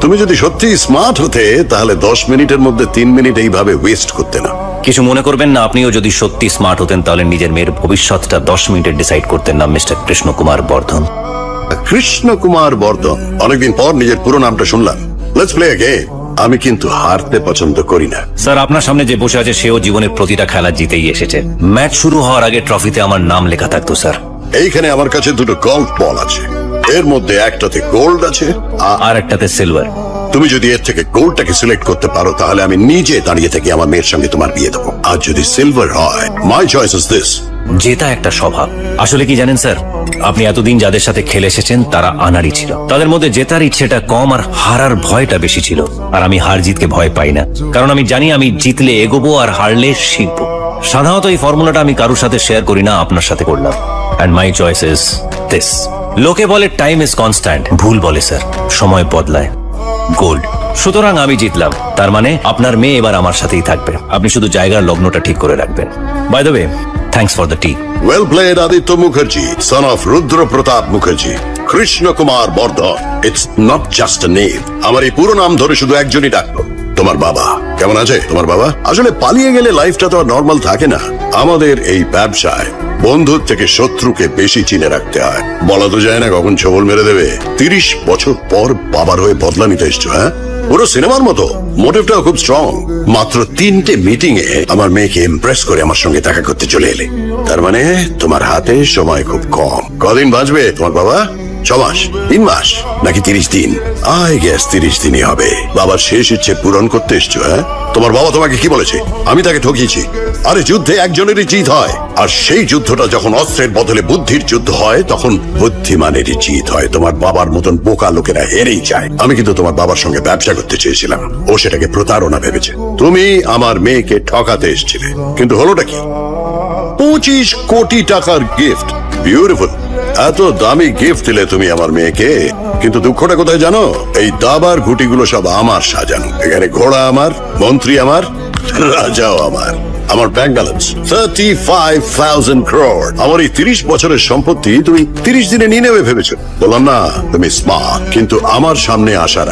তুমি যদি সত্যি স্মার্ট হতে তাহলে 10 মিনিটের মধ্যে 3 মিনিট এইভাবে ওয়েস্ট করতে না। কিছু মনে করবেন না, আপনিও যদি সত্যি স্মার্ট হতেন তাহলে নিজের মেয়ের ভবিষ্যৎটা 10 মিনিটে ডিসাইড করতেন না, মিস্টার কৃষ্ণ কুমার বর্ধন। কৃষ্ণ কুমার বর্ধন, অনেকদিন পর নিজের পুরো নামটা শুনলাম। Let's play a game. আমি কিন্তু হারতে পছন্দ করি না। স্যার, আপনার সামনে যে বসে আছে সেও জীবনের প্রতিটা খেলা জিতেই এসেছে। ম্যাচ শুরু হওয়ার আগে ট্রফিতে আমার নাম লেখা থাকতো স্যার। এইখানে আমার কাছে দুটো গল্ফ বল আছে, এর মধ্যে একটাতে গোল্ড আছে আর একটাতে সিলভার। তুমি যদি এর থেকে গোল্ডটাকে সিলেক্ট করতে পারো তাহলে আমি নিজে দাঁড়িয়ে থেকে আমার মেয়ের সঙ্গে তোমার বিয়ে দেবো। আর যদি সিলভার হয়, মাই চয়েস ইজ দিস। জেতা একটা স্বভাব। আসলে কি জানেন স্যার, আপনি এতদিন যাদের সাথে খেলে এসেছেন তারা আনাড়ি ছিল। তাদের মধ্যে জেতার ইচ্ছেটা কম আর হারার ভয়টা বেশি ছিল। আর আমি হার জিতকে ভয় পাই না, কারণ আমি জানি আমি জিতলে এগোবো আর হারলে শিখবো। সাধারণত এই ফর্মুলাটা আমি কারোর সাথে শেয়ার করি না, আপনার সাথে করলাম। And my choice is this. লোকে বলে টাইম ইজ কনস্ট্যান্ট, ভুল বলে স্যার, সময় বদলায়। গোল্ড। সুতরাং আমি জিতলাম, তার মানে আপনার মেয়ে এবার আমার সাথেই থাকবে। আপনি শুধু জায়গার লগ্নটা ঠিক করে রাখবেন। By the way, thanks for the tea. Well played Aditya Mukherjee, son of Rudra Pratap Mukherjee. Krishna Kumar Bardhan, it's not just a name. আমার এই পুরো নাম ধরে শুধু একজনই ডাকলো, তোমার বাবা। কেমন আছে তোমার বাবা? আসলে পালিয়ে গেলে লাইফটা তো আর নর্মাল থাকে না। আমাদের এই ব্যবসায় বন্ধুর থেকে শত্রুকে বেশি চিনে রাখতে হয়। বলা তো যায় না কখন ছবল মেরে দেবে। 30 বছর পর বাবার হয়ে বদলা নিতে এসছো, হ্যাঁ? পুরো সিনেমার মতো। মোটিভটাও খুব স্ট্রং। মাত্র 3টে মিটিং এ আমার মেয়েকে ইমপ্রেস করে আমার সঙ্গে দেখা করতে চলে এলে। তার মানে তোমার হাতে সময় খুব কম। কদিন বাঁচবে তোমার বাবা? 6 মাস, 3 মাস, নাকি 30 দিন? আই গেস 30 দিনই হবে। বাবার শেষ ইচ্ছে পূরণ করতে এসছো, হ্যাঁ? তোমার বাবা তোমাকে কি বলেছে? আমি তাকে ঠকিয়েছি। আরে যুদ্ধে একজনেরই জিত হয়, আর সেই যুদ্ধটা যখন অস্ত্রের বদলে বুদ্ধির যুদ্ধ হয় তখন বুদ্ধিমানেরই জিত হয়। তোমার বাবার মতন বোকা লোকেরা হেরেই যায়। আমি কিন্তু তোমার বাবার সঙ্গে ব্যবসা করতে চেয়েছিলাম, ও সেটাকে প্রতারণা ভেবেছে। তুমি আমার মেয়েকে ঠকাতে এসেছিলে, কিন্তু হলোটা কি? 25 কোটি টাকার গিফট। বিউটিফুল। এত দামি গিফট দিলে তুমি আমার মেয়েকে, কিন্তু দুঃখটা কোথায় জানো? এই দাবার গুটিগুলো সব আমার সাজানো। এখানে ঘোড়া আমার, মন্ত্রী আমার, রাজাও আমার। আমার ব্যাংক ব্যালেন্স 35,000 crore। আমার এই 30 বছরের সম্পত্তি তুমি 30 দিনে নিয়ে নেবে ভেবেছো? বললাম না তুমি স্মার্ট, কিন্তু আমার সামনে আসার